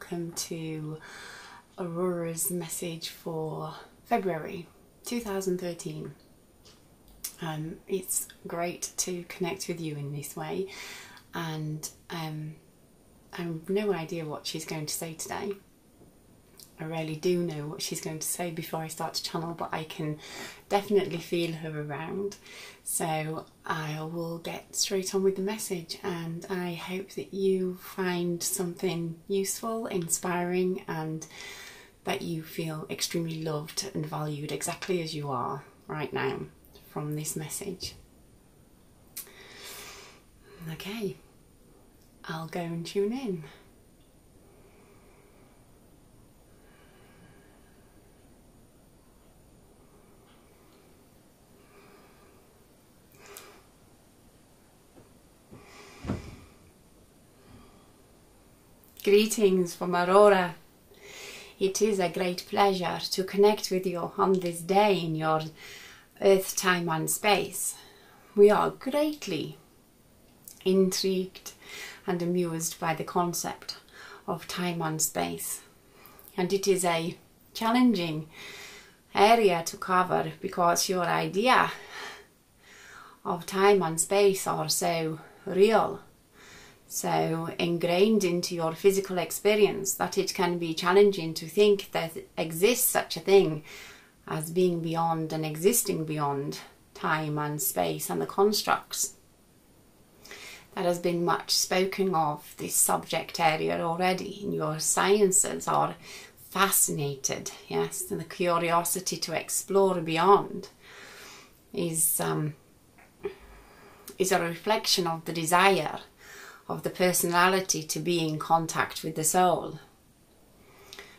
welcome to Aurora's message for February 2013. It's great to connect with you in this way, and I have no idea what she's going to say today. I really do know what she's going to say before I start to channel, but I can definitely feel her around. So I will get straight on with the message, and I hope that you find something useful, inspiring, and that you feel extremely loved and valued exactly as you are right now from this message. Okay, I'll go and tune in. Greetings from Aurora. It is a great pleasure to connect with you on this day in your Earth, time and space. We are greatly intrigued and amused by the concept of time and space. And it is a challenging area to cover because your idea of time and space are so real, so ingrained into your physical experience, that it can be challenging to think that exists such a thing as being beyond and existing beyond time and space and the constructs. There has been much spoken of this subject area already, and your sciences are fascinated, yes, and the curiosity to explore beyond is a reflection of the desire of the personality to be in contact with the soul,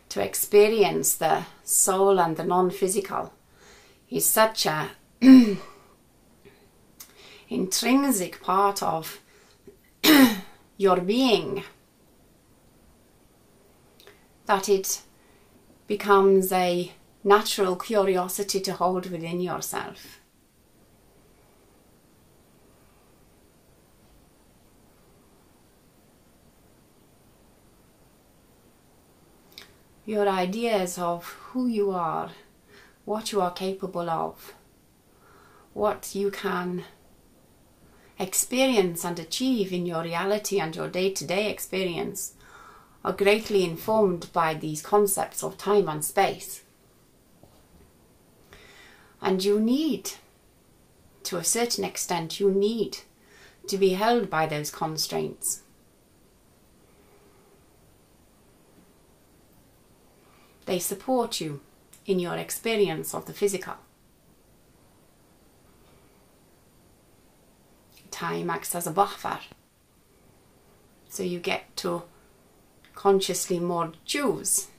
to experience the soul and the non-physical is such a intrinsic part of your being that it becomes a natural curiosity to hold within yourself. Your ideas of who you are, what you are capable of, what you can experience and achieve in your reality and your day-to-day experience are greatly informed by these concepts of time and space. And you need, to a certain extent, you need to be held by those constraints. They support you in your experience of the physical. Time acts as a buffer, so you get to consciously more choose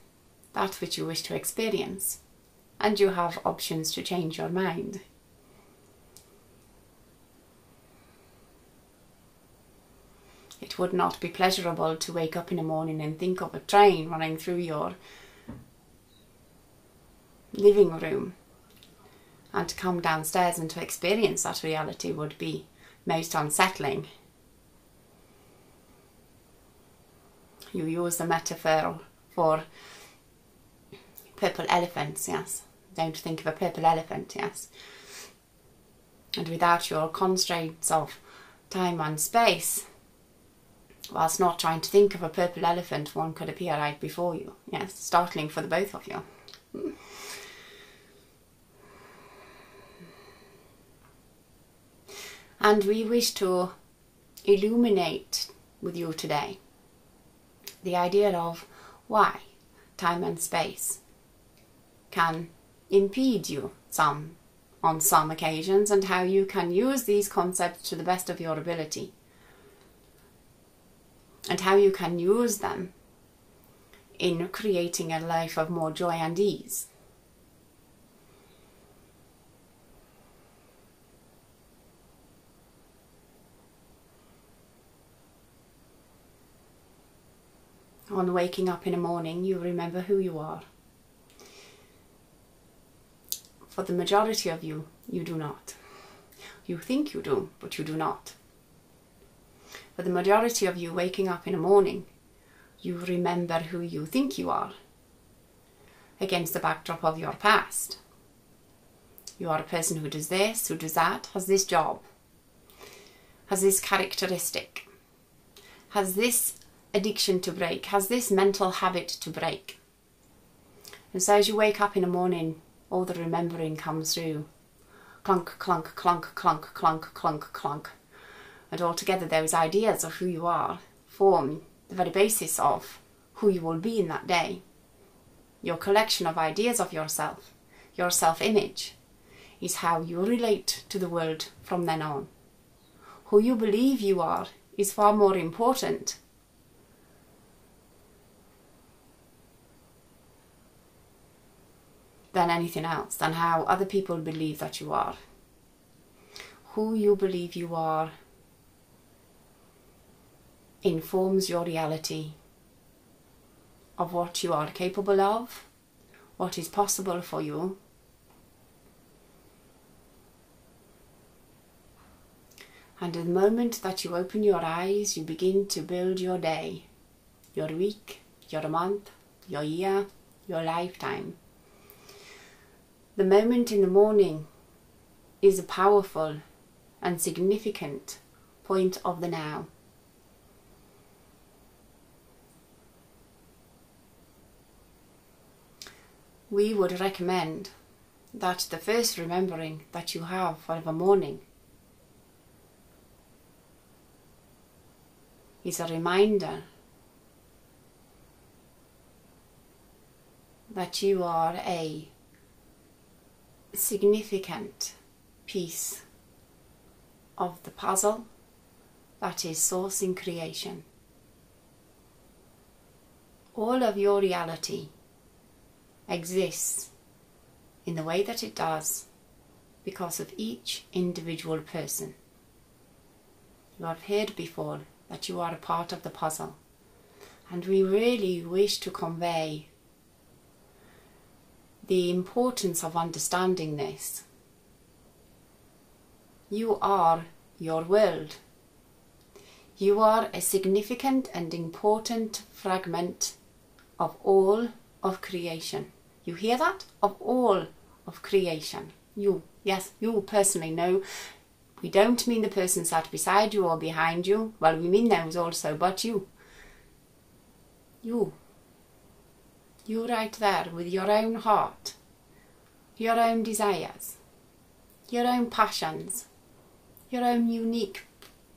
that which you wish to experience, and you have options to change your mind. It would not be pleasurable to wake up in the morning and think of a train running through your living room, and to come downstairs and to experience that reality would be most unsettling. You use the metaphor for purple elephants, yes. Don't think of a purple elephant, yes. And without your constraints of time and space, whilst not trying to think of a purple elephant, one could appear right before you, yes, startling for the both of you. And we wish to illuminate with you today the idea of why time and space can impede you on some occasions, and how you can use these concepts to the best of your ability, and how you can use them in creating a life of more joy and ease. On waking up in the morning, you remember who you are. For the majority of you, you do not. You think you do, but you do not. For the majority of you, waking up in the morning You remember who you think you are against the backdrop of your past. You are a person who does this, who does that, has this job, has this characteristic, has this addiction to break, has this mental habit to break. And so as you wake up in the morning, all the remembering comes through. Clunk, clunk, clunk, clunk, clunk, clunk, clunk. And altogether those ideas of who you are form the very basis of who you will be in that day. Your collection of ideas of yourself, your self-image, is how you relate to the world from then on. Who you believe you are is far more important than anything else, than how other people believe that you are. Who you believe you are informs your reality of what you are capable of, what is possible for you. And the moment that you open your eyes, you begin to build your day, your week, your month, your year, your lifetime. The moment in the morning is a powerful and significant point of the now. We would recommend that the first remembering that you have of a morning is a reminder that you are a significant piece of the puzzle that is source in creation. All of your reality exists in the way that it does because of each individual person. You have heard before that you are a part of the puzzle, and we really wish to convey the importance of understanding this. You are your world. You are a significant and important fragment of all of creation. You hear that? Of all of creation. You, yes, you personally know. We don't mean the person sat beside you or behind you. Well, we mean those also, but you. You right there with your own heart, your own desires, your own passions, your own unique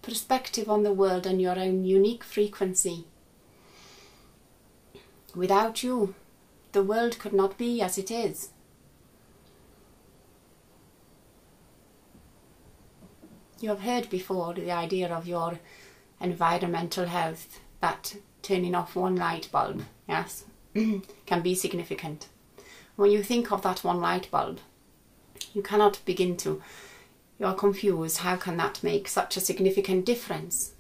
perspective on the world and your own unique frequency. Without you, the world could not be as it is. You have heard before the idea of your environmental health, that turning off one light bulb, yes, can be significant. When you think of that one light bulb, you cannot begin to, you are confused, how can that make such a significant difference?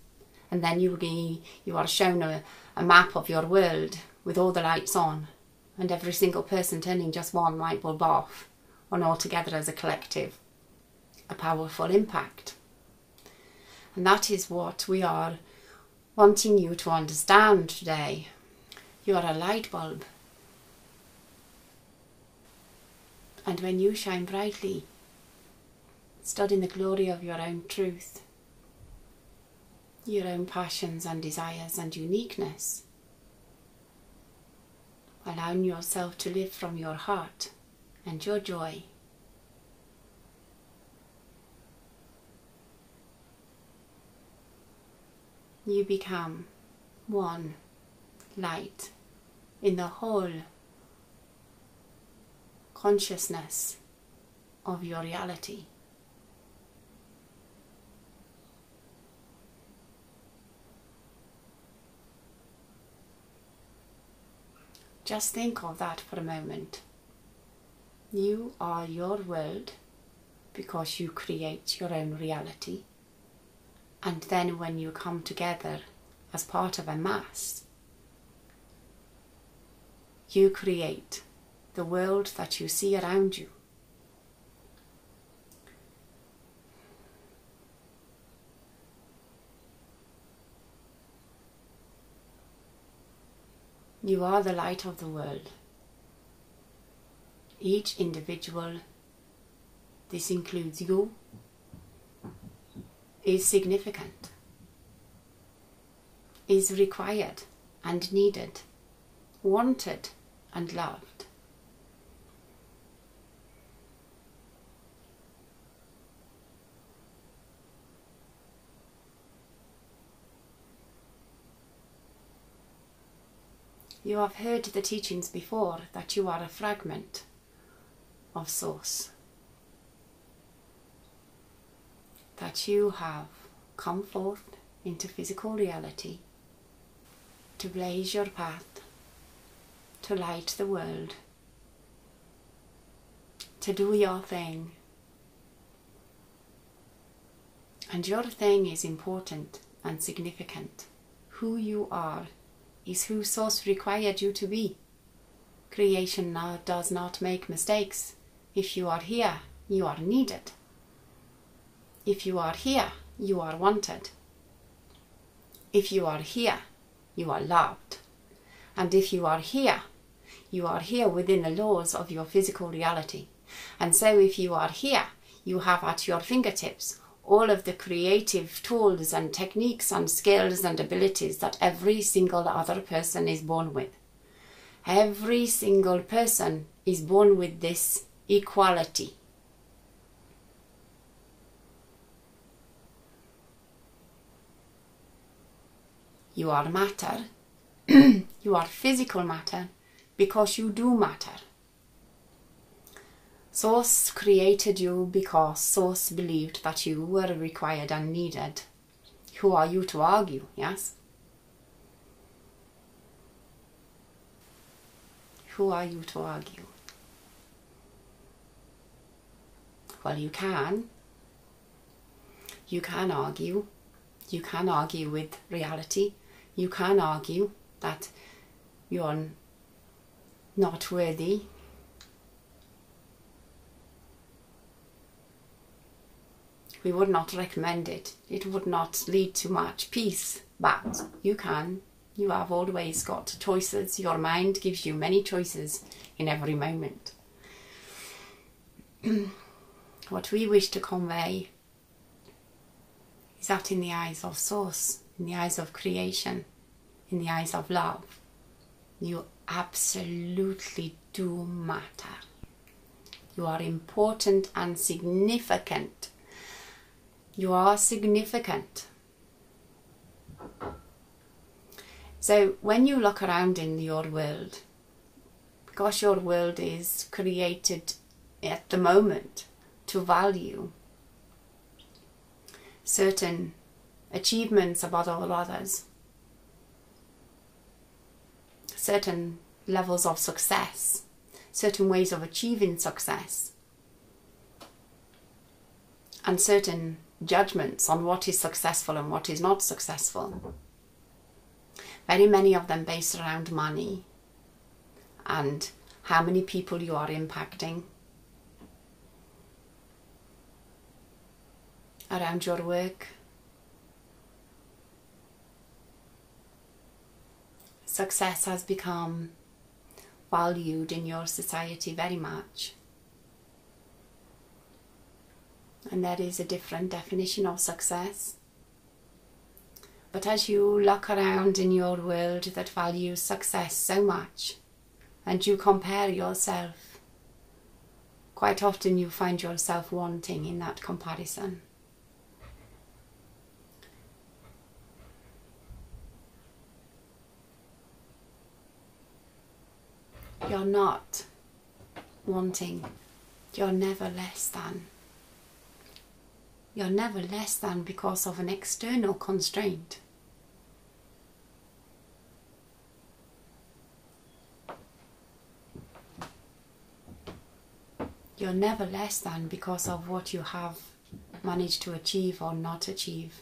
And then you are shown a map of your world with all the lights on, and every single person turning just one light bulb off, and all together as a collective, a powerful impact. And that is what we are wanting you to understand today. You are a light bulb. And when you shine brightly, stood in the glory of your own truth, your own passions and desires and uniqueness, allowing yourself to live from your heart and your joy, you become one light in the whole consciousness of your reality. Just think of that for a moment. You are your world because you create your own reality. And then when you come together as part of a mass, you create the world that you see around you. You are the light of the world. Each individual, this includes you, is significant, is required and needed, wanted and loved. You have heard the teachings before that you are a fragment of Source, that you have come forth into physical reality to blaze your path, to light the world, to do your thing. And your thing is important and significant. Who you are is who Source required you to be. Creation now does not make mistakes. If you are here, you are needed. If you are here, you are wanted. If you are here, you are loved. And if you are here within the laws of your physical reality. And so if you are here, you have at your fingertips all of the creative tools and techniques and skills and abilities that every single other person is born with. Every single person is born with this equality. You are matter. You are physical matter because you do matter. Source created you because Source believed that you were required and needed. Who are you to argue, yes? Who are you to argue? Well, you can. You can argue. You can argue with reality. You can argue that you're not worthy. We would not recommend it. It would not lead to much peace. But you can. You have always got choices. Your mind gives you many choices in every moment. What we wish to convey is that in the eyes of Source, in the eyes of creation, in the eyes of love, you absolutely do matter. You are important and significant. You are significant. So when you look around in your world, because your world is created at the moment to value certain achievements above all others, certain levels of success, certain ways of achieving success, and certain judgments on what is successful and what is not successful. Very many of them based around money and how many people you are impacting, around your work, success has become valued in your society very much. And there is a different definition of success. But as you look around in your world that values success so much, and you compare yourself, quite often you find yourself wanting in that comparison. You're not wanting. You're never less than. You're never less than because of an external constraint. You're never less than because of what you have managed to achieve or not achieve.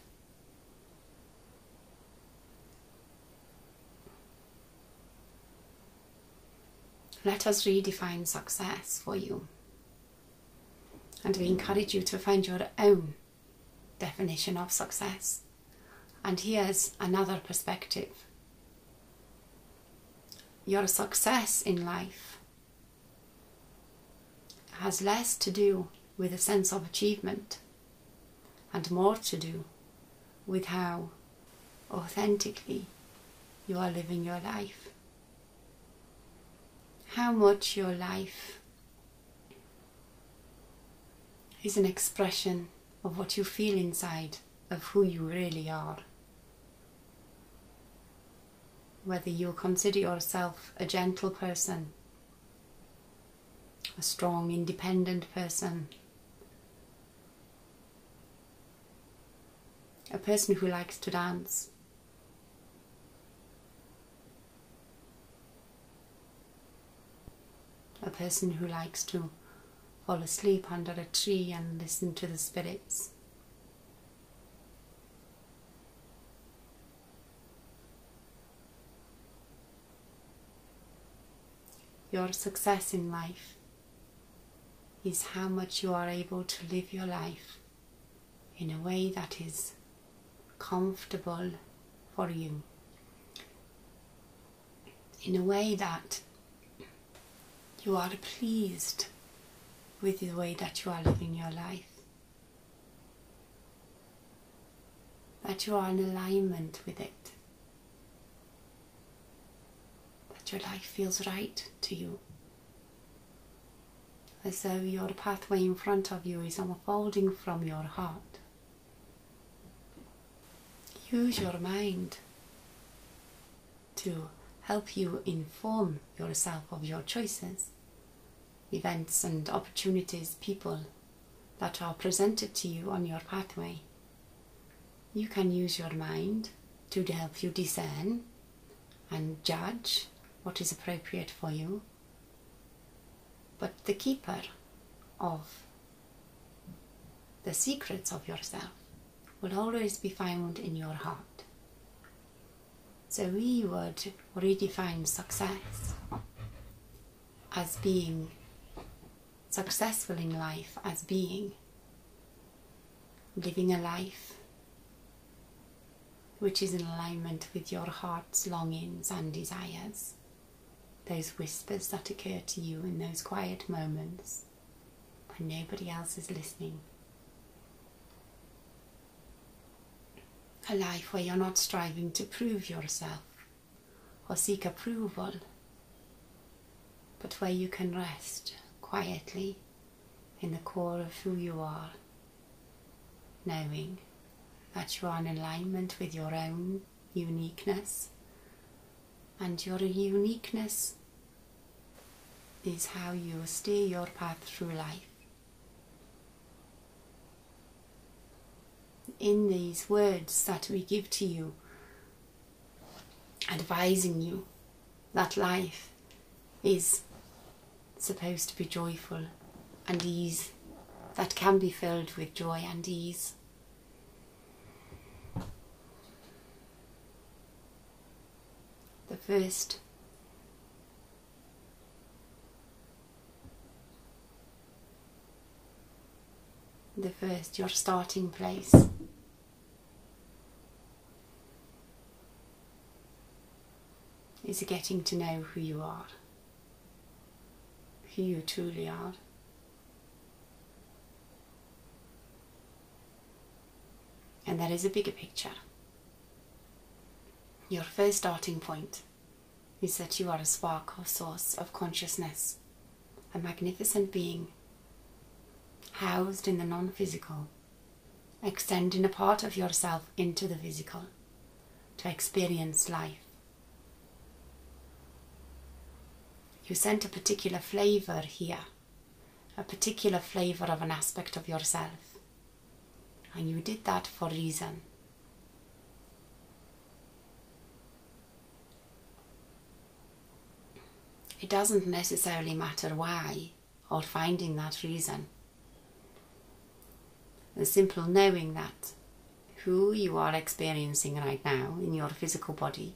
Let us redefine success for you. And we encourage you to find your own definition of success. And here's another perspective. your success in life has less to do with a sense of achievement and more to do with how authentically you are living your life. How much your life is an expression of what you feel inside of who you really are. Whether you consider yourself a gentle person, a strong, independent person, a person who likes to dance, a person who likes to fall asleep under a tree and listen to the spirits. Your success in life is how much you are able to live your life in a way that is comfortable for you, in a way that you are pleased with the way that you are living your life, that you are in alignment with it, that your life feels right to you, as though your pathway in front of you is unfolding from your heart. Use your mind to help you inform yourself of your choices, events and opportunities, people that are presented to you on your pathway. You can use your mind to help you discern and judge what is appropriate for you. But the keeper of the secrets of yourself will always be found in your heart. So we would redefine success as being successful in life, as being living a life which is in alignment with your heart's longings and desires, those whispers that occur to you in those quiet moments when nobody else is listening. A life where you're not striving to prove yourself or seek approval, but where you can rest quietly in the core of who you are, knowing that you are in alignment with your own uniqueness, and your uniqueness is how you steer your path through life. In these words that we give to you, advising you that life is supposed to be joyful and ease, that can be filled with joy and ease. The first, your starting place, is getting to know who you are, who you truly are. And there is a bigger picture. Your first starting point is that you are a spark or source of consciousness, a magnificent being, housed in the non-physical, extending a part of yourself into the physical to experience life. You sent a particular flavour here, a particular flavour of an aspect of yourself, and you did that for a reason. It doesn't necessarily matter why or finding that reason. The simple knowing that who you are experiencing right now in your physical body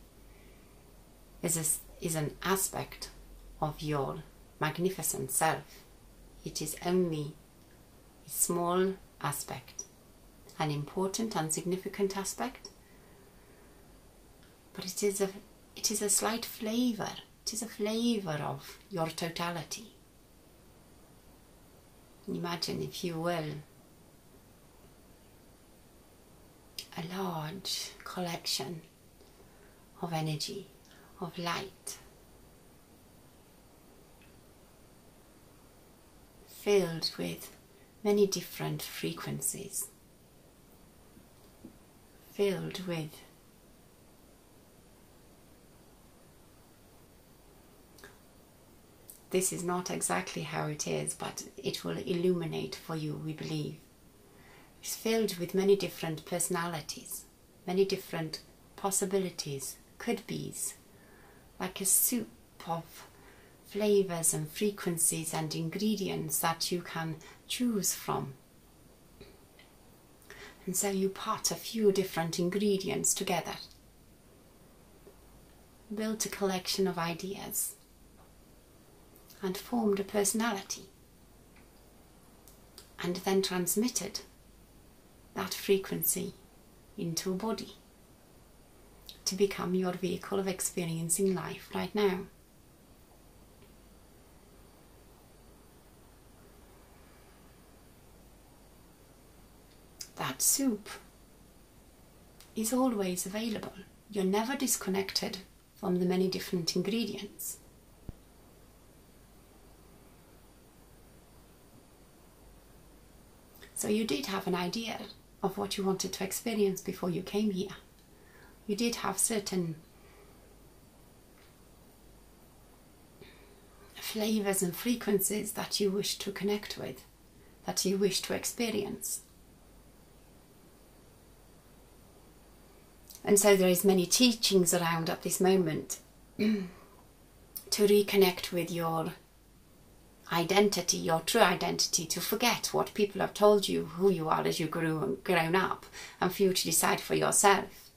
is an aspect of your magnificent self. It is only a small aspect, an important and significant aspect, but it is a slight flavour It is a flavour of your totality. Imagine, if you will, a large collection of energy, of light, filled with many different frequencies, filled with this is not exactly how it is, but it will illuminate for you, we believe. It's filled with many different personalities, many different possibilities, could-bes, like a soup of flavors and frequencies and ingredients that you can choose from. And so you pot a few different ingredients together, built a collection of ideas, and formed a personality, and then transmitted that frequency into a body to become your vehicle of experiencing life right now. That soup is always available. You're never disconnected from the many different ingredients. So you did have an idea of what you wanted to experience before you came here. You did have certain flavors and frequencies that you wish to connect with, that you wish to experience. And so there is many teachings around at this moment to reconnect with your identity, your true identity, to forget what people have told you who you are as you grown up, and for you to decide for yourself.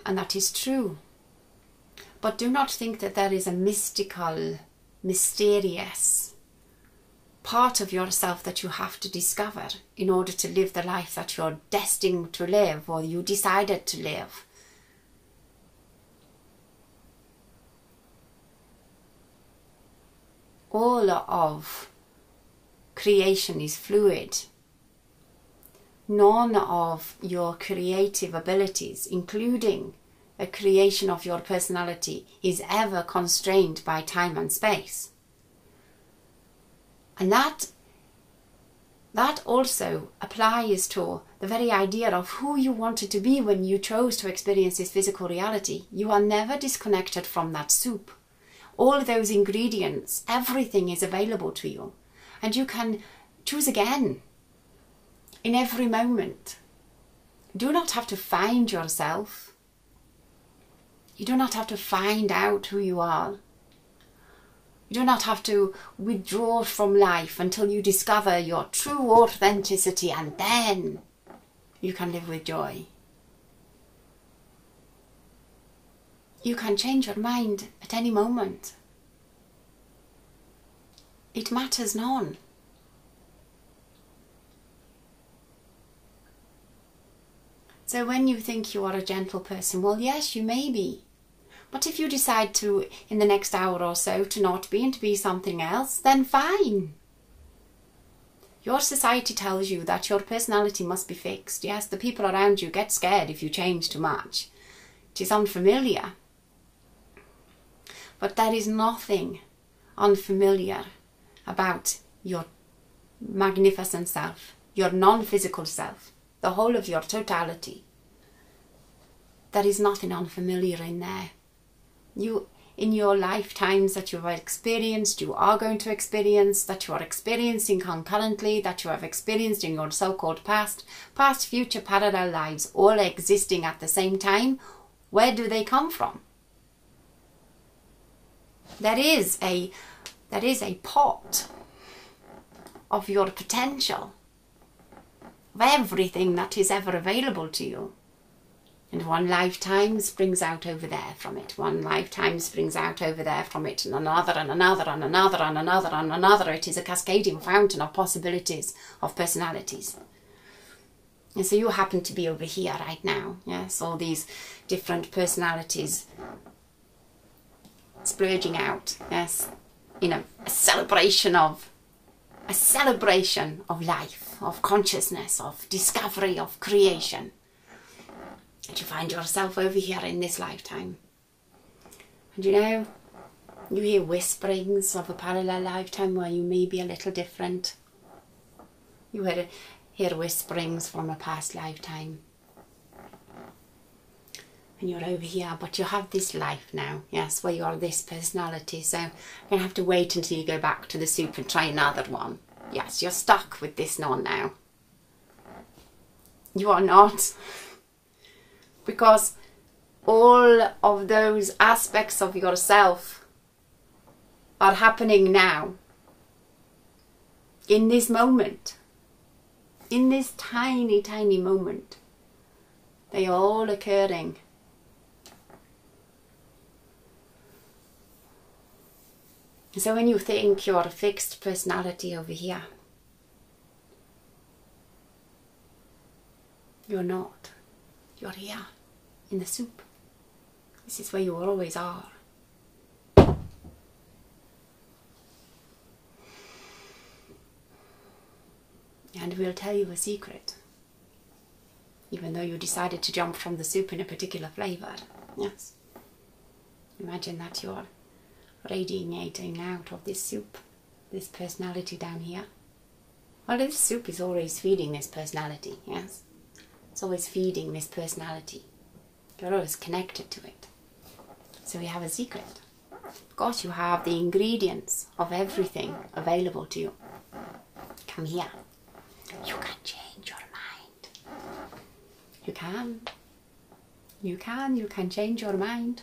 And that is true. But do not think that there is a mystical, mysterious part of yourself that you have to discover in order to live the life that you're destined to live, or you decided to live. All of creation is fluid. None of your creative abilities, including a creation of your personality, is ever constrained by time and space. And that also applies to the very idea of who you wanted to be when you chose to experience this physical reality. You are never disconnected from that soup. All those ingredients, everything is available to you. And you can choose again in every moment. You do not have to find yourself. You do not have to find out who you are. You do not have to withdraw from life until you discover your true authenticity, and then you can live with joy. You can change your mind at any moment. It matters none. So when you think you are a gentle person, well, yes, you may be. But if you decide to, in the next hour or so, to not be and to be something else, then fine. Your society tells you that your personality must be fixed. Yes, the people around you get scared if you change too much. It is unfamiliar. But there is nothing unfamiliar about your magnificent self, your non-physical self, the whole of your totality. There is nothing unfamiliar in there. You, in your lifetimes that you have experienced, you are going to experience, that you are experiencing concurrently, that you have experienced in your so-called past, future, parallel lives, all existing at the same time, where do they come from? There is a pot of your potential, of everything that is ever available to you. And one lifetime springs out over there from it. One lifetime springs out over there from it. And another, and another, and another, and another, and another. It is a cascading fountain of possibilities, of personalities. And so you happen to be over here right now. Yes, all these different personalities splurging out, yes, in a celebration of life, of consciousness, of discovery, of creation. And you find yourself over here in this lifetime. And you know, you hear whisperings of a parallel lifetime where you may be a little different. You hear whisperings from a past lifetime. And you're over here, but you have this life now, yes, where you're this personality. So you're going to have to wait until you go back to the soup and try another one. Yes, you're stuck with this one now. You are not. Because all of those aspects of yourself are happening now. In this moment. In this tiny, tiny moment. They are all occurring. So when you think you're a fixed personality over here, you're not. You're here, in the soup. This is where you always are. And we'll tell you a secret. Even though you decided to jump from the soup in a particular flavour. Yes. Imagine that you're radiating out of this soup, this personality down here. Well, this soup is always feeding this personality, yes? It's always feeding this personality. You're always connected to it. So we have a secret. Of course, you have the ingredients of everything available to you. Come here. You can change your mind. You can. You can change your mind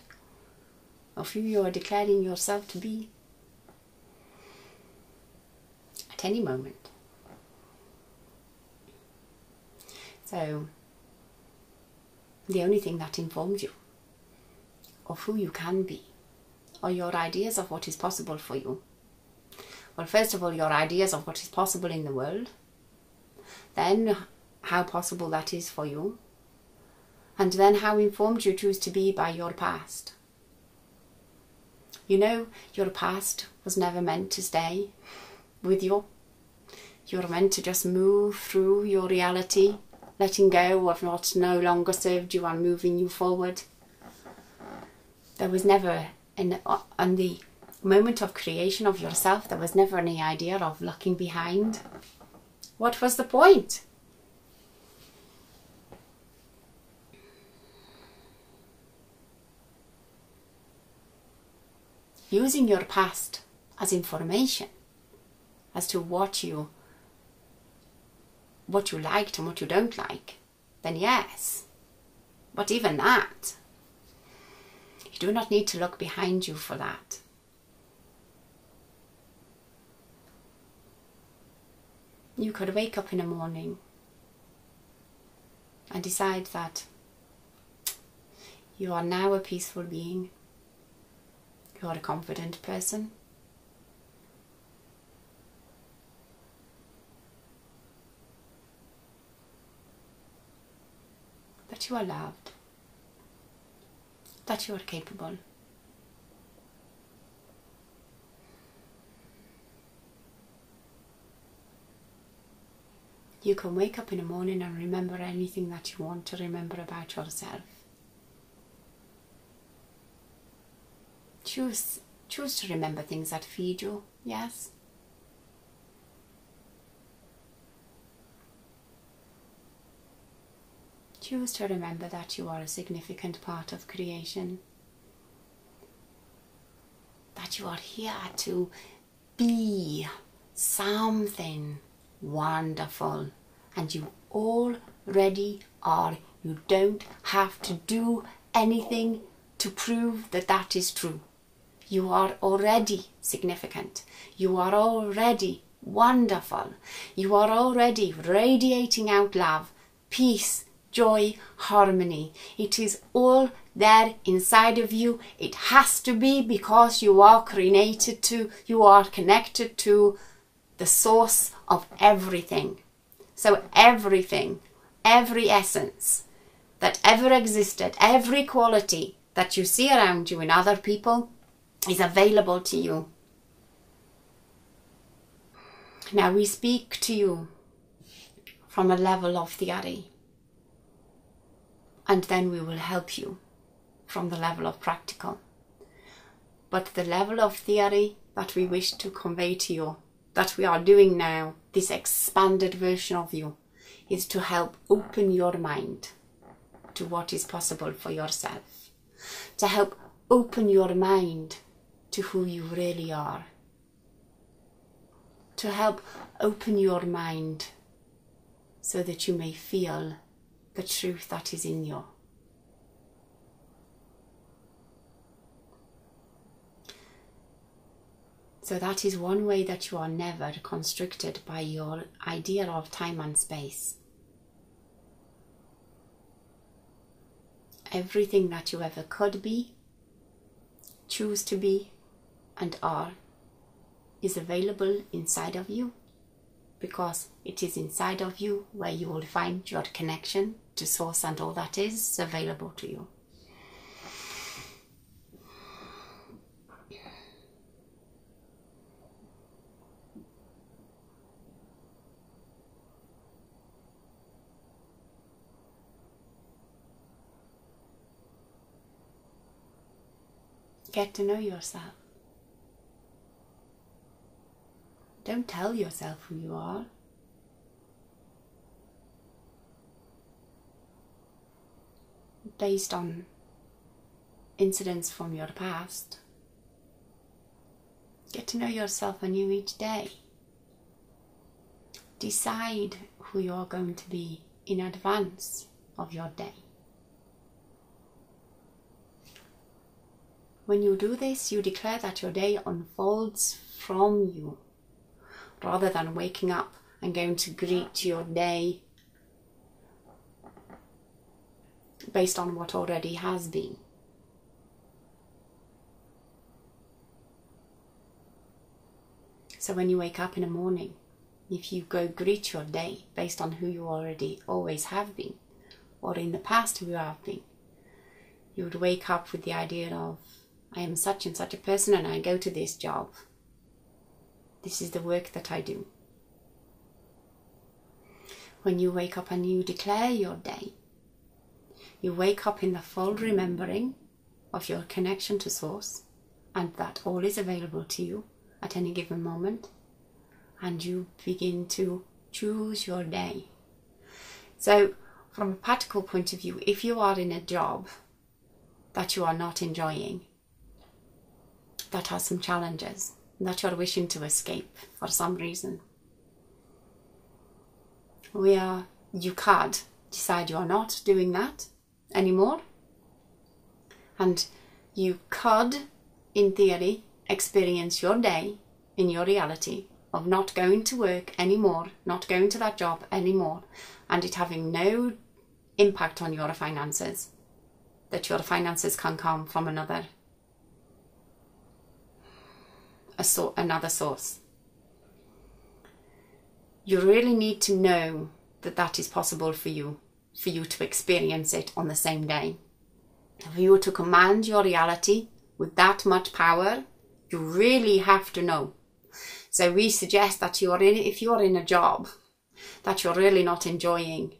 of who you are declaring yourself to be at any moment. So, the only thing that informs you of who you can be are your ideas of what is possible for you. Well, first of all, your ideas of what is possible in the world, then how possible that is for you, and then how informed you choose to be by your past. You know, your past was never meant to stay with you. You're meant to just move through your reality, letting go of what no longer served you and moving you forward. There was never, on the moment of creation of yourself, there was never any idea of looking behind. What was the point? Using your past as information as to what you liked and what you don't like, then yes. But even that, you do not need to look behind you for that. You could wake up in the morning and decide that you are now a peaceful being. You are a confident person. That you are loved. That you are capable. You can wake up in the morning and remember anything that you want to remember about yourself. Choose to remember things that feed you, yes? Choose to remember that you are a significant part of creation. That you are here to be something wonderful. And you already are. You don't have to do anything to prove that that is true. You are already significant. You are already wonderful. You are already radiating out love, peace, joy, harmony. It is all there inside of you. It has to be, because you are connected to the source of everything. So everything, every essence that ever existed, every quality that you see around you in other people, is available to you. Now we speak to you from a level of theory, and then we will help you from the level of practical. But the level of theory that we wish to convey to you, that we are doing now, this expanded version of you, is to help open your mind to what is possible for yourself, to help open your mind to who you really are, to help open your mind so that you may feel the truth that is in you. So that is one way that you are never constricted by your idea of time and space. Everything that you ever could be, choose to be, and are is available inside of you, because it is inside of you where you will find your connection to Source and all that is available to you. Get to know yourself. Don't tell yourself who you are. Based on incidents from your past. Get to know yourself anew each day. Decide who you are going to be in advance of your day. When you do this, you declare that your day unfolds from you, rather than waking up and going to greet your day based on what already has been. So when you wake up in the morning, if you go greet your day based on who you already always have been, or in the past who you have been, you would wake up with the idea of, I am such and such a person and I go to this job. This is the work that I do. When you wake up and you declare your day, you wake up in the full remembering of your connection to Source, and that all is available to you at any given moment, and you begin to choose your day. So from a practical point of view, if you are in a job that you are not enjoying, that has some challenges, that you're wishing to escape for some reason, you could decide you're not doing that anymore, and you could, in theory, experience your day in your reality of not going to work anymore, not going to that job anymore, and it having no impact on your finances, that your finances can come from another source. You really need to know that that is possible for you to experience it on the same day. For you to command your reality with that much power, you really have to know. So we suggest that if you're in a job that you're really not enjoying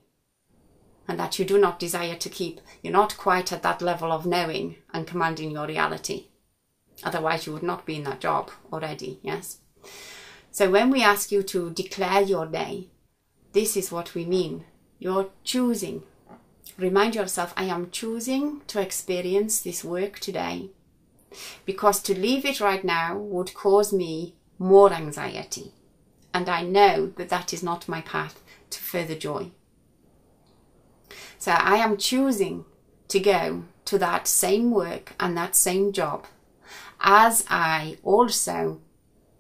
and that you do not desire to keep, you're not quite at that level of knowing and commanding your reality. Otherwise you would not be in that job already, yes? So when we ask you to declare your day, this is what we mean. You're choosing. Remind yourself, I am choosing to experience this work today, because to leave it right now would cause me more anxiety. And I know that that is not my path to further joy. So I am choosing to go to that same work and that same job, as I also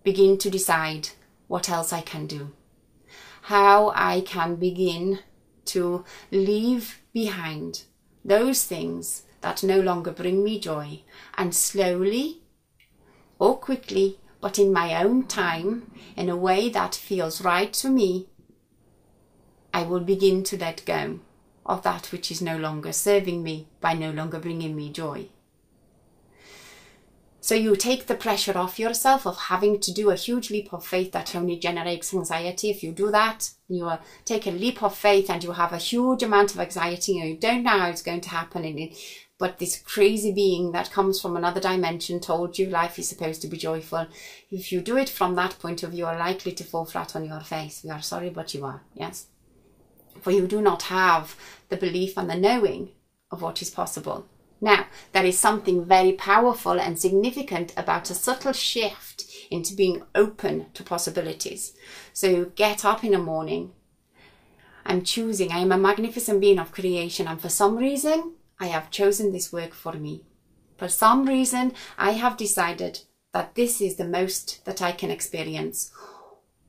begin to decide what else I can do, how I can begin to leave behind those things that no longer bring me joy, and slowly or quickly, but in my own time, in a way that feels right to me, I will begin to let go of that which is no longer serving me, by no longer bringing me joy. So you take the pressure off yourself of having to do a huge leap of faith that only generates anxiety. If you do that, you take a leap of faith and you have a huge amount of anxiety and you don't know how it's going to happen. But this crazy being that comes from another dimension told you life is supposed to be joyful. If you do it from that point of view, you are likely to fall flat on your face. We are sorry, but you are, yes? For you do not have the belief and the knowing of what is possible. Now, there is something very powerful and significant about a subtle shift into being open to possibilities. So you get up in the morning, I'm choosing, I am a magnificent being of creation, and for some reason, I have chosen this work for me. For some reason, I have decided that this is the most that I can experience.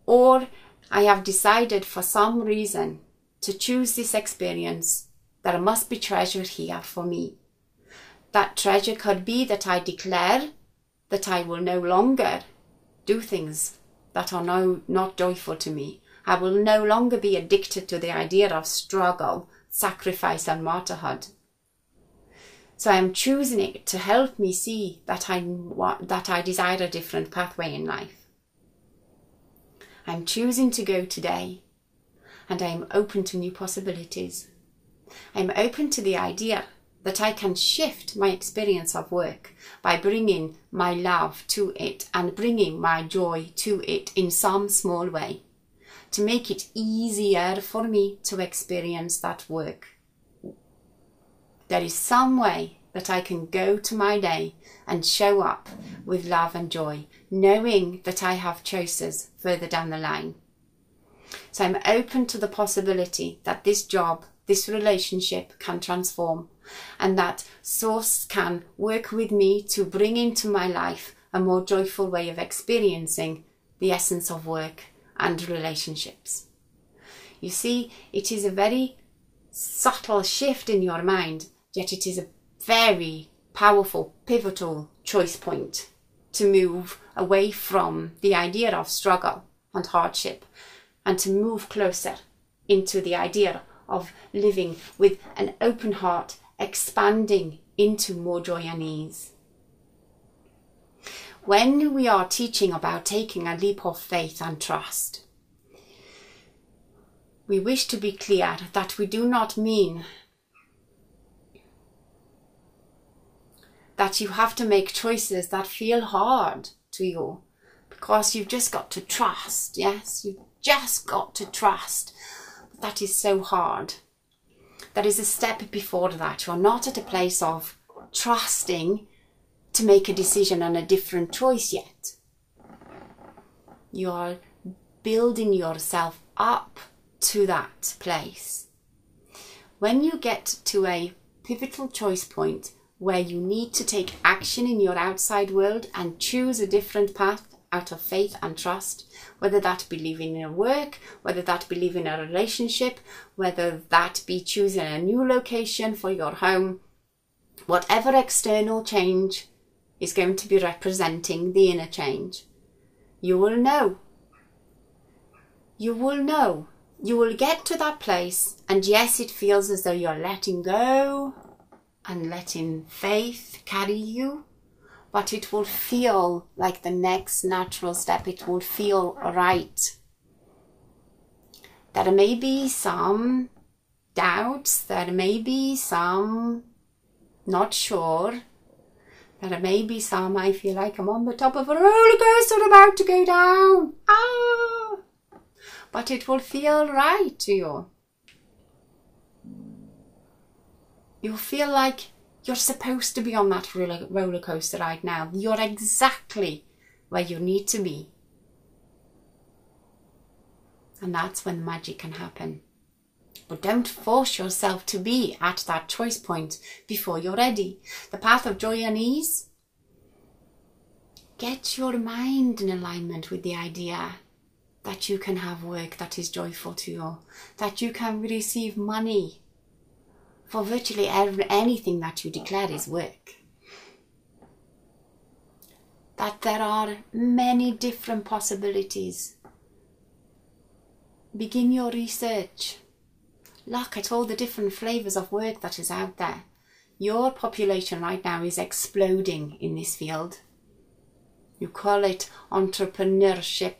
Or I have decided for some reason to choose this experience, that must be treasured here for me. That treasure could be that I declare that I will no longer do things that are not joyful to me. I will no longer be addicted to the idea of struggle, sacrifice and martyrhood. So I'm choosing it to help me see that I desire a different pathway in life. I'm choosing to go today, and I'm open to new possibilities. I'm open to the idea that I can shift my experience of work by bringing my love to it and bringing my joy to it in some small way, to make it easier for me to experience that work. There is some way that I can go to my day and show up with love and joy, knowing that I have choices further down the line. So I'm open to the possibility that this job, this relationship can transform, and that Source can work with me to bring into my life a more joyful way of experiencing the essence of work and relationships. You see, it is a very subtle shift in your mind, yet it is a very powerful, pivotal choice point to move away from the idea of struggle and hardship and to move closer into the idea of living with an open heart, expanding into more joy and ease. When we are teaching about taking a leap of faith and trust, we wish to be clear that we do not mean that you have to make choices that feel hard to you, because you've just got to trust, yes? You've just got to trust. That is so hard. There is a step before that. You're not at a place of trusting to make a decision and a different choice yet. You're building yourself up to that place. When you get to a pivotal choice point where you need to take action in your outside world and choose a different path out of faith and trust, whether that be living in a work, whether that be living in a relationship, whether that be choosing a new location for your home, whatever external change is going to be representing the inner change, you will know. You will know. You will get to that place, and yes, it feels as though you're letting go and letting faith carry you, but it will feel like the next natural step. It will feel right. There may be some doubts, there may be some not sure, there may be some I feel like I'm on the top of a roller coaster about to go down. But it will feel right to you. You'll feel like you're supposed to be on that roller coaster right now. You're exactly where you need to be. And that's when magic can happen. But don't force yourself to be at that choice point before you're ready. The path of joy and ease. Get your mind in alignment with the idea that you can have work that is joyful to you, that you can receive money for virtually anything that you declare is work. That there are many different possibilities. Begin your research. Look at all the different flavours of work that is out there. Your population right now is exploding in this field. You call it entrepreneurship.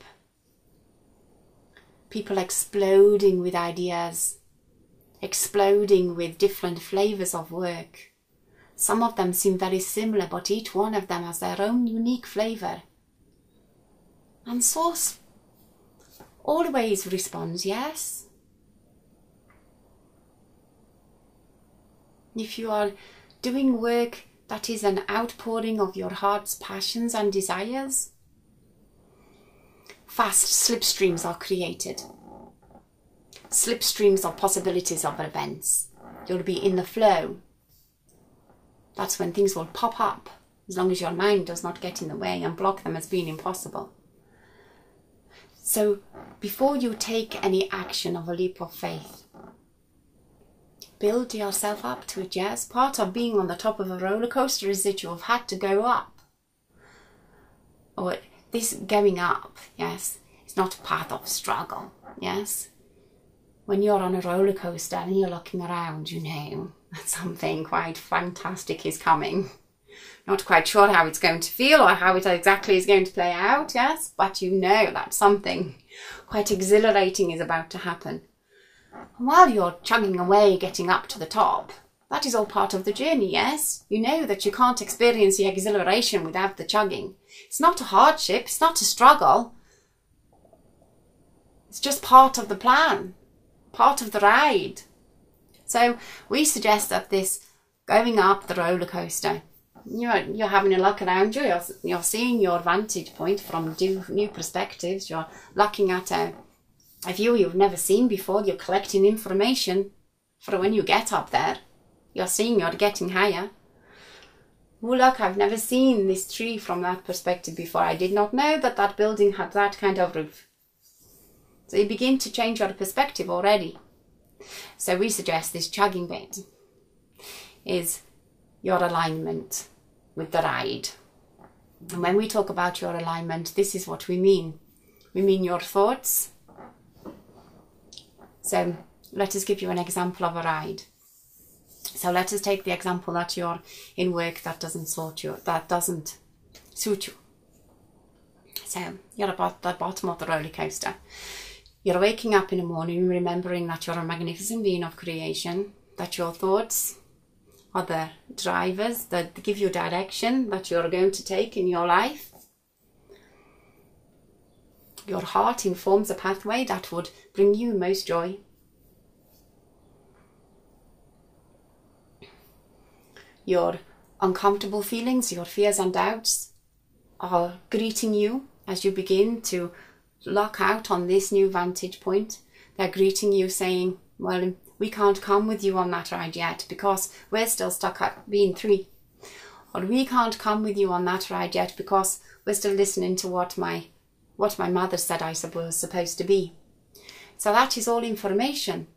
People exploding with ideas, exploding with different flavors of work. Some of them seem very similar, but each one of them has their own unique flavor. And source always responds yes. If you are doing work that is an outpouring of your heart's passions and desires, fast slipstreams are created. Slipstreams are possibilities of events. You'll be in the flow. That's when things will pop up, as long as your mind does not get in the way and block them as being impossible. So before you take any action of a leap of faith, build yourself up to it, yes? Part of being on the top of a roller coaster is that you have had to go up. Or this going up, yes, it's not a path of struggle, yes? When you're on a roller coaster and you're looking around, you know that something quite fantastic is coming. Not quite sure how it's going to feel or how it exactly is going to play out, yes? But you know that something quite exhilarating is about to happen. And while you're chugging away, getting up to the top, that is all part of the journey, yes? You know that you can't experience the exhilaration without the chugging. It's not a hardship, it's not a struggle. It's just part of the plan, part of the ride. So we suggest that this going up the roller coaster, you're having a look around you, you're seeing your vantage point from new perspectives, you're looking at a view you've never seen before, you're collecting information for when you get up there. You're seeing you're getting higher. Oh look, I've never seen this tree from that perspective before. I did not know that that building had that kind of roof. So you begin to change your perspective already. So we suggest this chugging bit is your alignment with the ride. And when we talk about your alignment, this is what we mean. We mean your thoughts. So let us give you an example of a ride. So let us take the example that you're in work that doesn't suit you. So you're at the bottom of the roller coaster. You're waking up in the morning remembering that you're a magnificent being of creation, that your thoughts are the drivers that give you direction that you're going to take in your life. Your heart informs a pathway that would bring you most joy. Your uncomfortable feelings, your fears and doubts are greeting you as you begin to lock out on this new vantage point. They're greeting you saying, well, we can't come with you on that ride yet because we're still stuck at being 3. Or we can't come with you on that ride yet because we're still listening to what my mother said I was supposed to be. So that is all information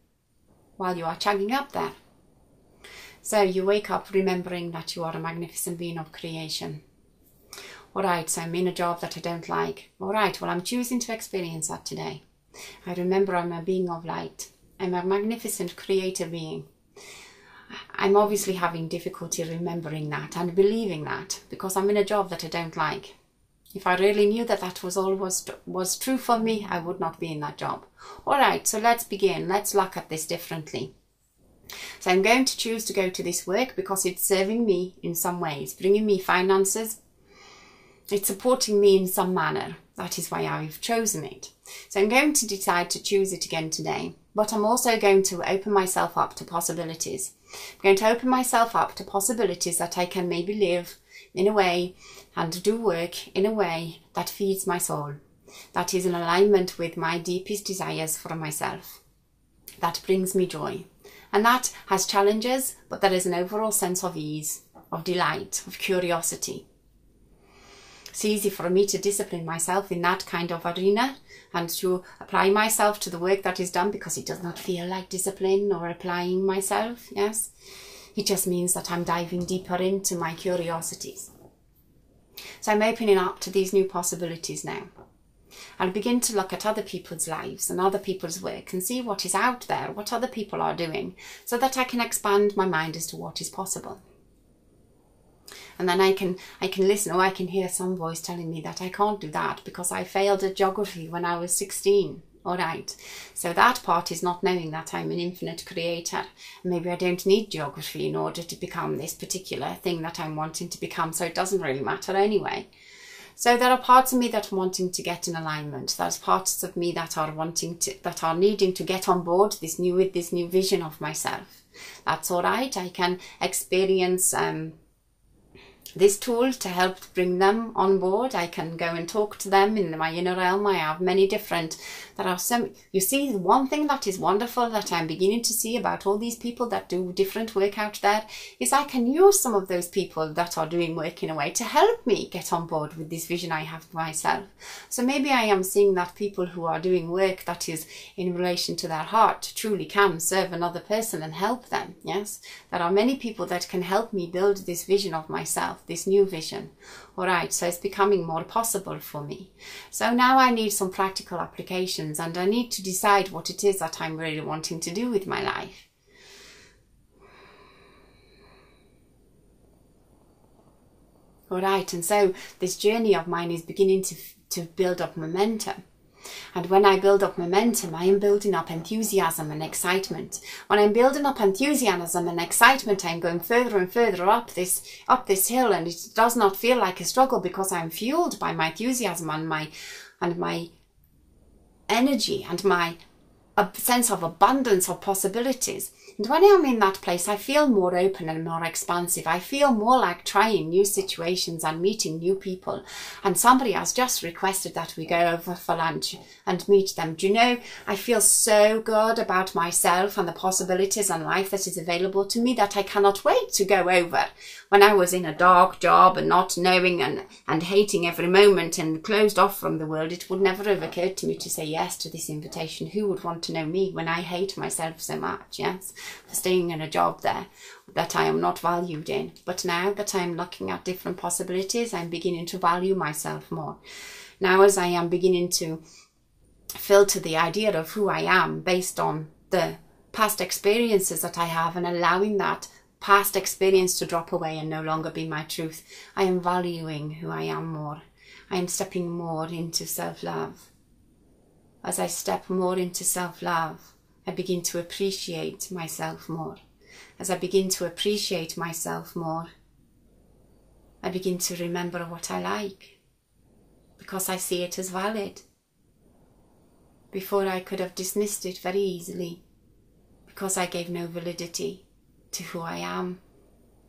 while you are chugging up there. So you wake up remembering that you are a magnificent being of creation. Alright, so I'm in a job that I don't like. Alright, well I'm choosing to experience that today. I remember I'm a being of light. I'm a magnificent creative being. I'm obviously having difficulty remembering that and believing that because I'm in a job that I don't like. If I really knew that that was all was true for me, I would not be in that job. Alright, so let's begin. Let's look at this differently. So I'm going to choose to go to this work because it's serving me in some ways, bringing me finances. It's supporting me in some manner. That is why I've chosen it. So I'm going to decide to choose it again today. But I'm also going to open myself up to possibilities. I'm going to open myself up to possibilities that I can maybe live in a way and do work in a way that feeds my soul. That is in alignment with my deepest desires for myself. That brings me joy. And that has challenges, but there is an overall sense of ease, of delight, of curiosity. It's easy for me to discipline myself in that kind of arena and to apply myself to the work that is done because it does not feel like discipline or applying myself, yes? It just means that I'm diving deeper into my curiosities. So I'm opening up to these new possibilities now. I'll begin to look at other people's lives and other people's work and see what is out there, what other people are doing, so that I can expand my mind as to what is possible. And then I can listen, or I can hear some voice telling me that I can't do that because I failed at geography when I was 16. All right, so that part is not knowing that I'm an infinite creator. Maybe I don't need geography in order to become this particular thing that I'm wanting to become, so it doesn't really matter anyway. So there are parts of me that are wanting to get in alignment. There's parts of me that are needing to get on board with this new vision of myself. That's all right. I can experience this tool to help bring them on board. I can go and talk to them in my inner realm. I have many different, you see, the one thing that is wonderful that I'm beginning to see about all these people that do different work out there is I can use some of those people that are doing work in a way to help me get on board with this vision I have for myself. So maybe I am seeing that people who are doing work that is in relation to their heart truly can serve another person and help them. Yes, there are many people that can help me build this vision of myself, this new vision. All right, so it's becoming more possible for me. So now I need some practical applications, and I need to decide what it is that I'm really wanting to do with my life. All right, and so this journey of mine is beginning to build up momentum. And when I build up momentum, I am building up enthusiasm and excitement. When I'm building up enthusiasm and excitement, I'm going further and further up this hill, and it does not feel like a struggle because I'm fueled by my enthusiasm and my energy and my sense of abundance of possibilities. And when I'm in that place, I feel more open and more expansive. I feel more like trying new situations and meeting new people. And somebody has just requested that we go over for lunch and meet them. Do you know, I feel so good about myself and the possibilities and life that is available to me that I cannot wait to go over. When I was in a dark job and not knowing and hating every moment and closed off from the world, it would never have occurred to me to say yes to this invitation. Who would want to know me when I hate myself so much, yes, for staying in a job there that I am not valued in? But now that I'm looking at different possibilities, I'm beginning to value myself more. Now, as I am beginning to filter the idea of who I am based on the past experiences that I have and allowing that past experience to drop away and no longer be my truth, I am valuing who I am more. I am stepping more into self-love. As I step more into self-love, I begin to appreciate myself more. As I begin to appreciate myself more, I begin to remember what I like, because I see it as valid. Before I could have dismissed it very easily, because I gave no validity to who I am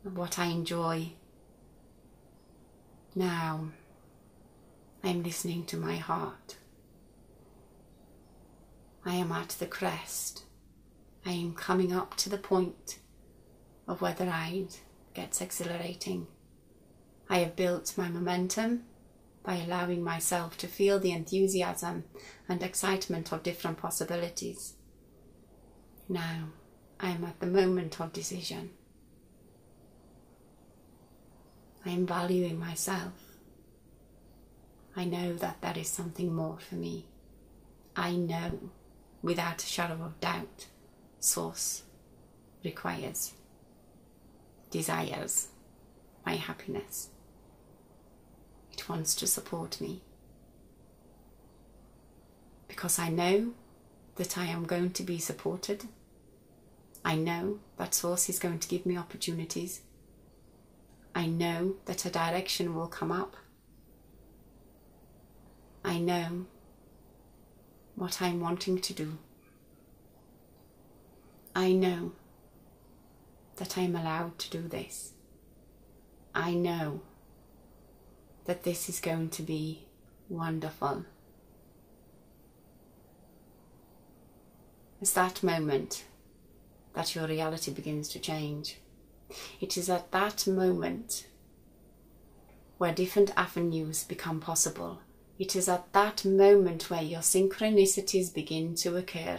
and what I enjoy. Now I'm listening to my heart. I am at the crest. I am coming up to the point of where the ride gets exhilarating. I have built my momentum by allowing myself to feel the enthusiasm and excitement of different possibilities. Now I am at the moment of decision. I am valuing myself. I know that there is something more for me. I know, without a shadow of doubt, Source requires, desires my happiness. It wants to support me. Because I know that I am going to be supported. I know that Source is going to give me opportunities. I know that a direction will come up. I know what I'm wanting to do. I know that I'm allowed to do this. I know that this is going to be wonderful. It's that moment that your reality begins to change. It is at that moment where different avenues become possible. It is at that moment where your synchronicities begin to occur.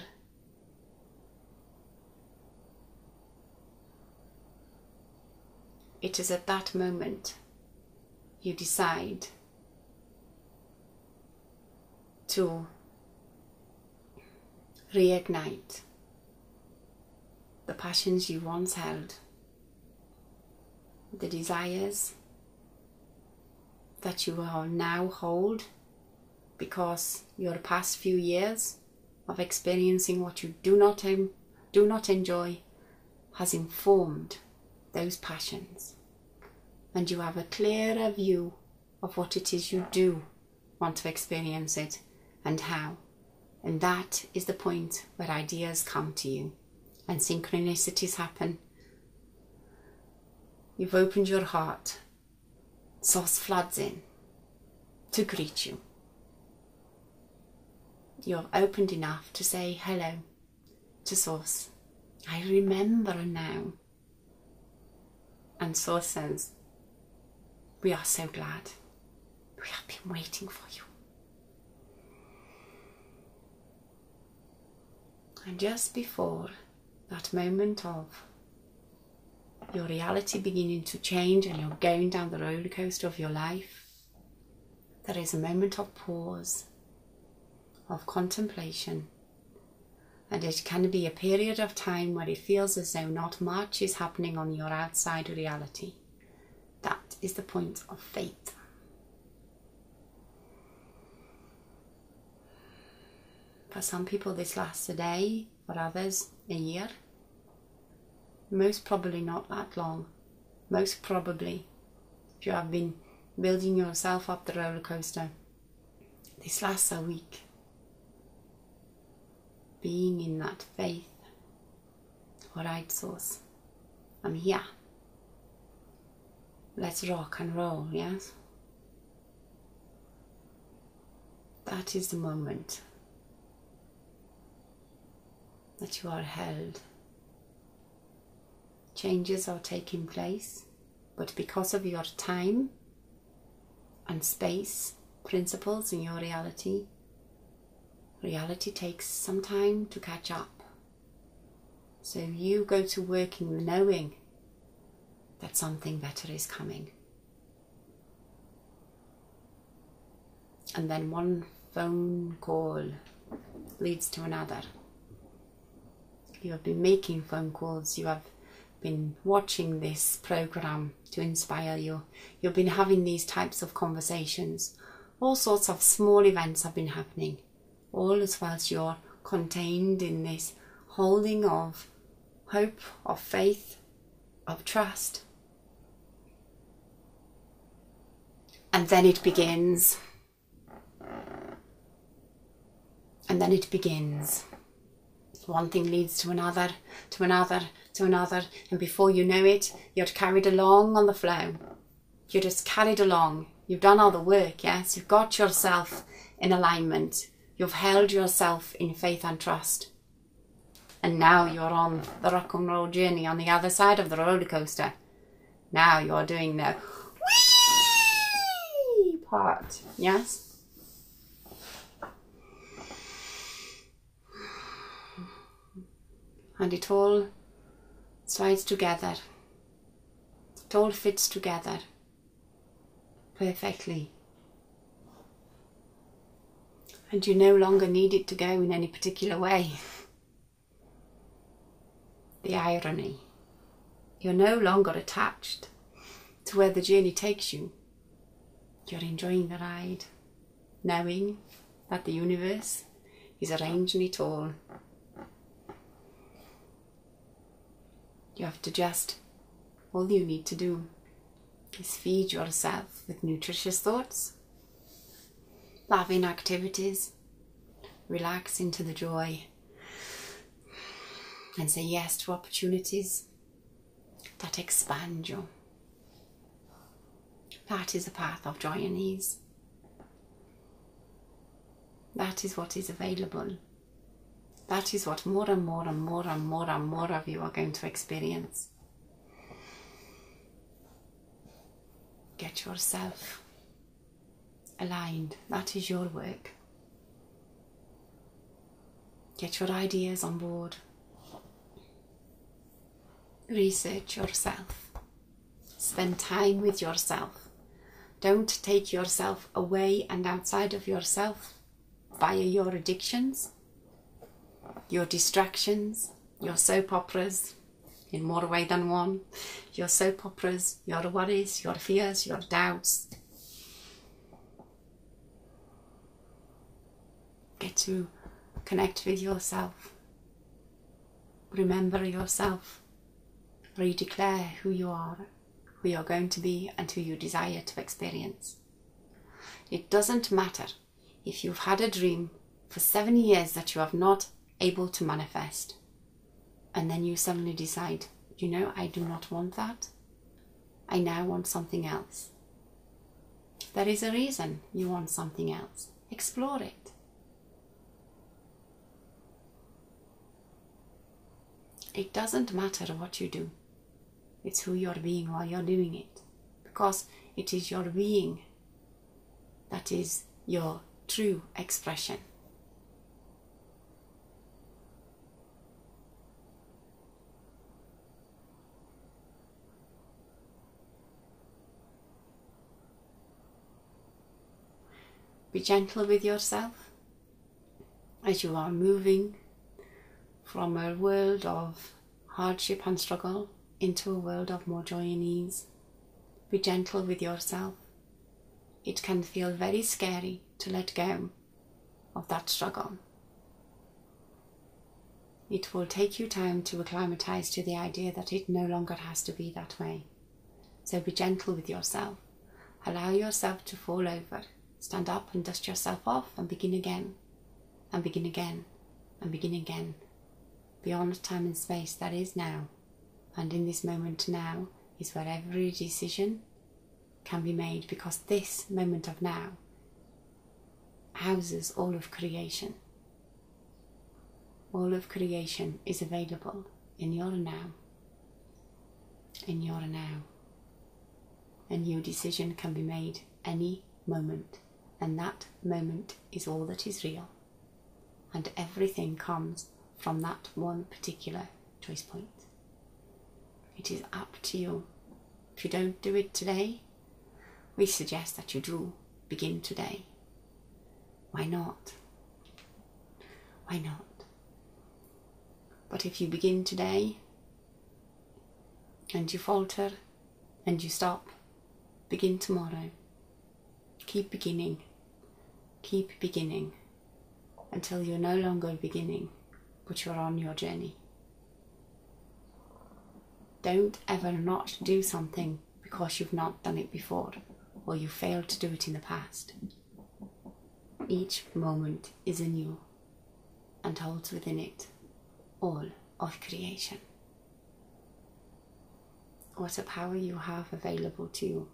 It is at that moment you decide to reignite the passions you once held, the desires that you are now hold because your past few years of experiencing what you do not enjoy has informed those passions, and you have a clearer view of what it is you do want to experience it and how. And that is the point where ideas come to you and synchronicities happen. You've opened your heart, source floods in to greet you. You're opened enough to say hello to Source. I remember now. And Source says, we are so glad. We have been waiting for you. And just before that moment of your reality beginning to change and you're going down the roller coaster of your life, there is a moment of pause, of contemplation, and it can be a period of time where it feels as though not much is happening on your outside reality. That is the point of faith. For some people this lasts a day, for others a year. Most probably not that long. Most probably, if you have been building yourself up the roller coaster, this lasts a week. Being in that faith. Alright, Source, I'm here. Let's rock and roll, yes? That is the moment that you are held. Changes are taking place, but because of your time and space principles in your reality, reality takes some time to catch up. So you go to work in knowing that something better is coming. And then one phone call leads to another. You have been making phone calls, you have been watching this program to inspire you, you've been having these types of conversations, all sorts of small events have been happening, all as whilst you're contained in this holding of hope, of faith, of trust. And then it begins. And then it begins. One thing leads to another, to another, to another, and before you know it, you're carried along on the flow. You're just carried along. You've done all the work, yes? You've got yourself in alignment. You've held yourself in faith and trust. And now you're on the rock and roll journey on the other side of the roller coaster. Now you're doing the whee part, yes? And it all slides together. It all fits together perfectly. And you no longer need it to go in any particular way. The irony. You're no longer attached to where the journey takes you. You're enjoying the ride, knowing that the universe is arranging it all. You have to all you need to do is feed yourself with nutritious thoughts, loving activities, relax into the joy, and say yes to opportunities that expand you. That is a path of joy and ease. That is what is available. That is what more and more and more and more and more of you are going to experience. Get yourself aligned. That is your work. Get your ideas on board. Research yourself. Spend time with yourself. Don't take yourself away and outside of yourself via your addictions, your distractions, your soap operas, in more way than one, your soap operas, your worries, your fears, your doubts. Get to connect with yourself. Remember yourself. Redeclare who you are, who you're going to be, and who you desire to experience. It doesn't matter if you've had a dream for 7 years that you have not able to manifest, and then you suddenly decide, you know, I do not want that. I now want something else. There is a reason you want something else. Explore it. It doesn't matter what you do. It's who you're being while you're doing it. Because it is your being that is your true expression. Be gentle with yourself as you are moving from a world of hardship and struggle into a world of more joy and ease. Be gentle with yourself. It can feel very scary to let go of that struggle. It will take you time to acclimatize to the idea that it no longer has to be that way. So be gentle with yourself. Allow yourself to fall over. Stand up and dust yourself off and begin again, and begin again, and begin again. Beyond time and space, that is now. And in this moment now is where every decision can be made, because this moment of now houses all of creation. All of creation is available in your now. In your now. A new decision can be made any moment. And that moment is all that is real. And everything comes from that one particular choice point. It is up to you. If you don't do it today, we suggest that you do begin today. Why not? Why not? But if you begin today and you falter and you stop, begin tomorrow. Keep beginning. Keep beginning until you're no longer beginning, but you're on your journey. Don't ever not do something because you've not done it before or you failed to do it in the past. Each moment is anew and holds within it all of creation. What a power you have available to you.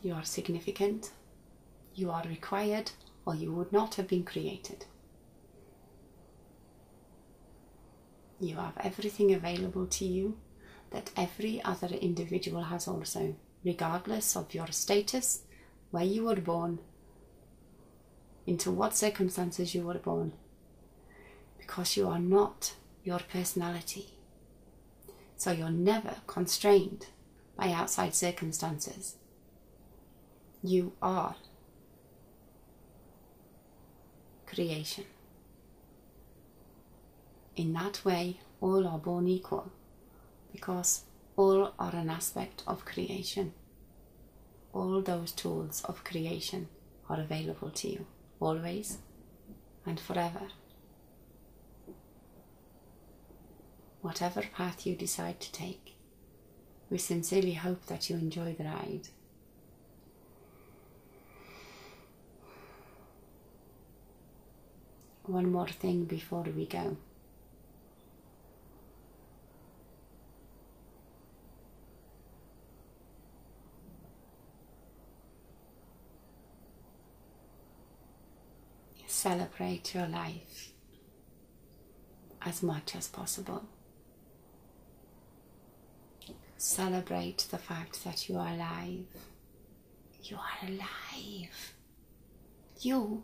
You are significant, you are required, or you would not have been created. You have everything available to you that every other individual has also, regardless of your status, where you were born, into what circumstances you were born, because you are not your personality. So you're never constrained by outside circumstances. You are creation. In that way, all are born equal, because all are an aspect of creation. All those tools of creation are available to you, always and forever. Whatever path you decide to take, we sincerely hope that you enjoy the ride. One more thing before we go. Celebrate your life as much as possible. Celebrate the fact that you are alive. You are alive. You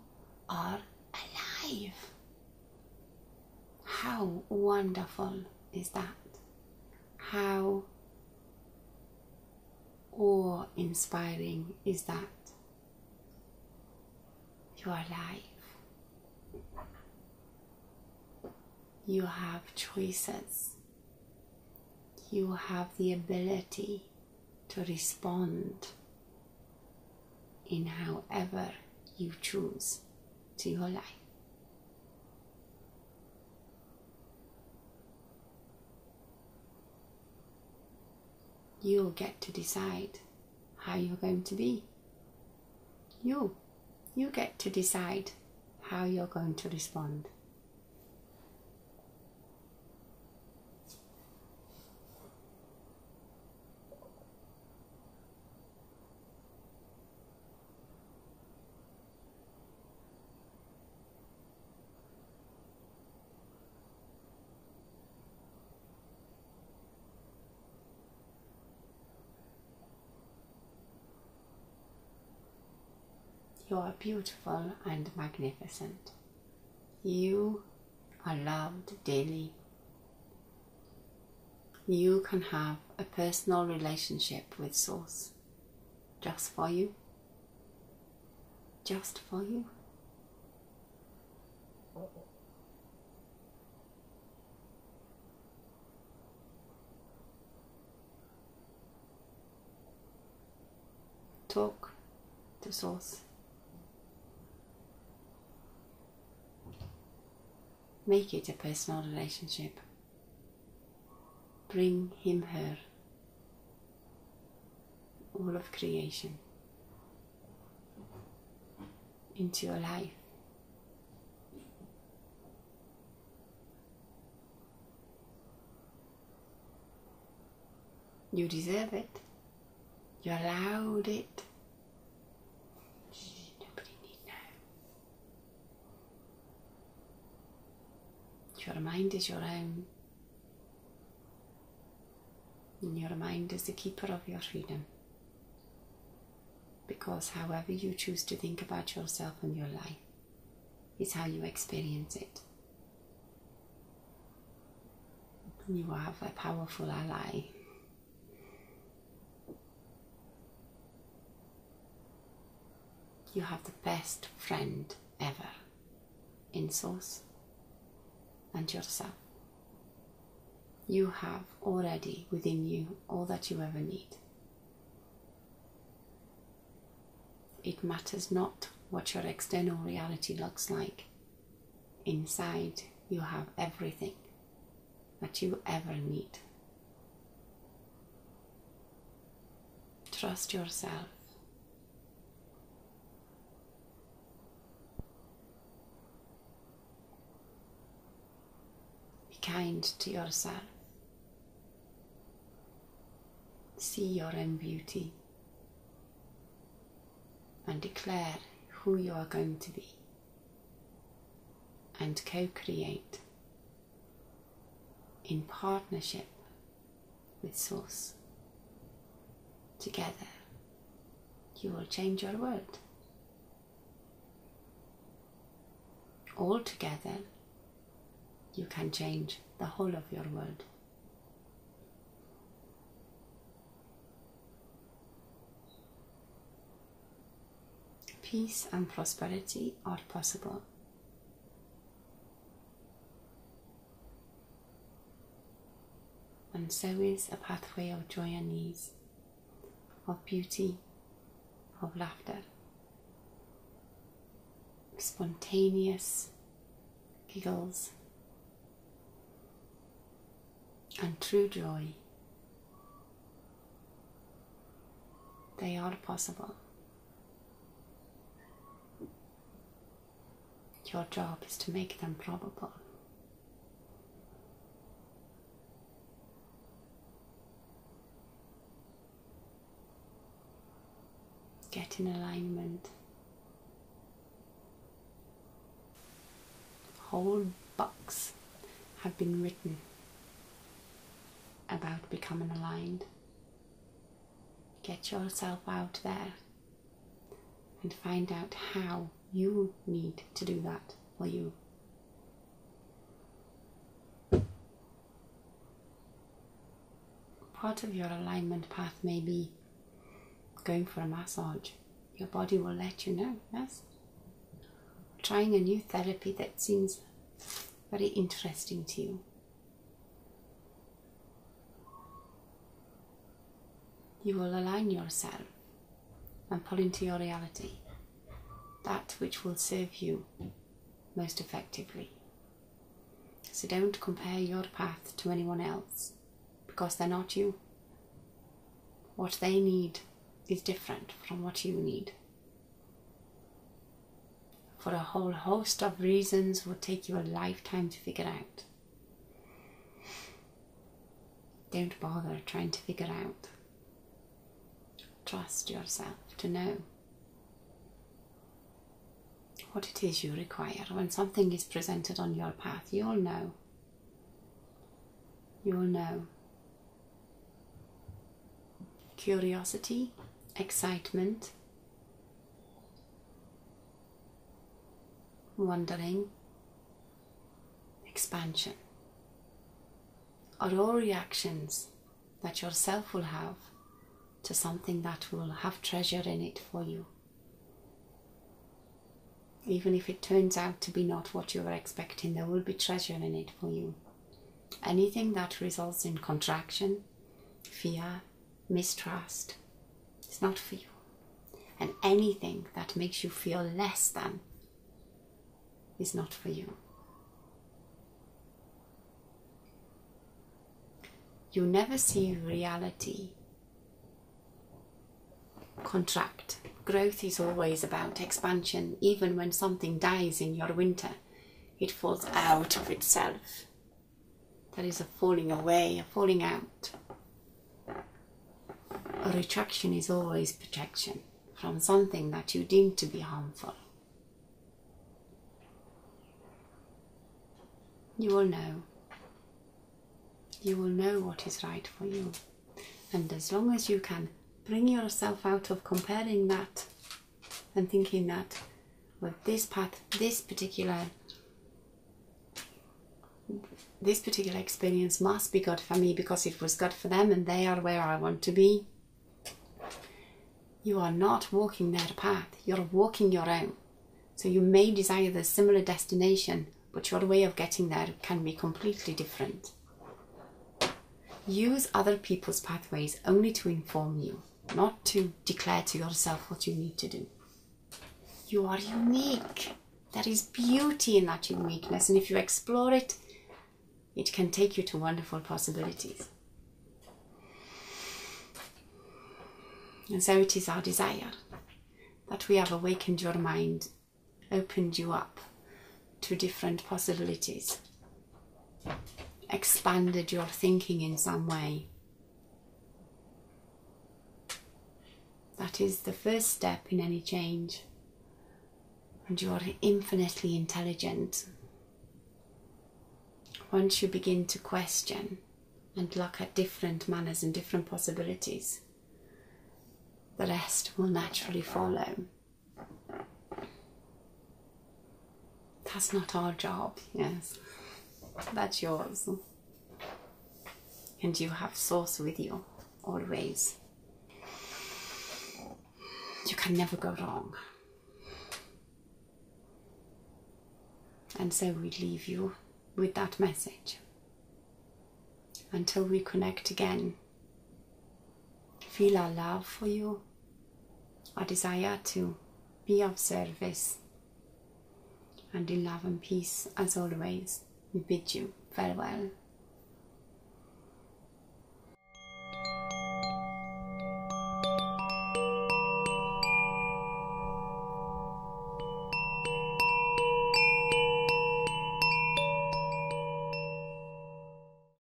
are alive. How wonderful is that? How awe-inspiring is that? You are alive. You have choices. You have the ability to respond in however you choose to your life. You get to decide how you're going to be. You get to decide how you're going to respond. You are beautiful and magnificent. You are loved daily. You can have a personal relationship with Source, just for you. Just for you. Talk to Source. Make it a personal relationship. Bring him, her, all of creation into your life. You deserve it. You're allowed it. Nobody need know. Your mind is your own. And your mind is the keeper of your freedom. Because however you choose to think about yourself and your life is how you experience it. You have a powerful ally. You have the best friend ever in Source and yourself. You have already within you all that you ever need. It matters not what your external reality looks like. Inside, you have everything that you ever need. Trust yourself. Be kind to yourself. See your own beauty and declare who you are going to be and co-create in partnership with Source. Together, you will change your world. All together, you can change the whole of your world. Peace and prosperity are possible. And so is a pathway of joy and ease, of beauty, of laughter, spontaneous giggles, and true joy. They are possible. Your job is to make them probable. Get in alignment. Whole books have been written about becoming aligned. Get yourself out there and find out how you need to do that for you. Part of your alignment path may be going for a massage. Your body will let you know, yes? Trying a new therapy that seems very interesting to you. you will align yourself and pull into your reality that which will serve you most effectively. So don't compare your path to anyone else, because they're not you. What they need is different from what you need. For a whole host of reasons would take you a lifetime to figure out. Don't bother trying to figure out. Trust yourself to know what it is you require. When something is presented on your path, you'll know. You'll know. Curiosity, excitement, wondering, expansion are all reactions that yourself will have to something that will have treasure in it for you. Even if it turns out to be not what you were expecting, there will be treasure in it for you. Anything that results in contraction, fear, mistrust, is not for you. And anything that makes you feel less than is not for you. You never see reality contract. Growth is always about expansion. Even when something dies in your winter, it falls out of itself. That is a falling away, a falling out. A retraction is always protection from something that you deem to be harmful. You will know. You will know what is right for you. And as long as you can bring yourself out of comparing that and thinking that with this path, this particular experience must be good for me because it was good for them and they are where I want to be. You are not walking their path, you're walking your own. So you may desire the similar destination, but your way of getting there can be completely different. Use other people's pathways only to inform you, not to declare to yourself what you need to do. You are unique. There is beauty in that uniqueness, and if you explore it, it can take you to wonderful possibilities. And so it is our desire that we have awakened your mind, opened you up to different possibilities, expanded your thinking in some way. That is the first step in any change. And you are infinitely intelligent. Once you begin to question and look at different manners and different possibilities, the rest will naturally follow. That's not our job, yes. That's yours. And you have Source with you, always. You can never go wrong. And so we leave you with that message. Until we connect again, feel our love for you, our desire to be of service, and in love and peace as always, we bid you farewell.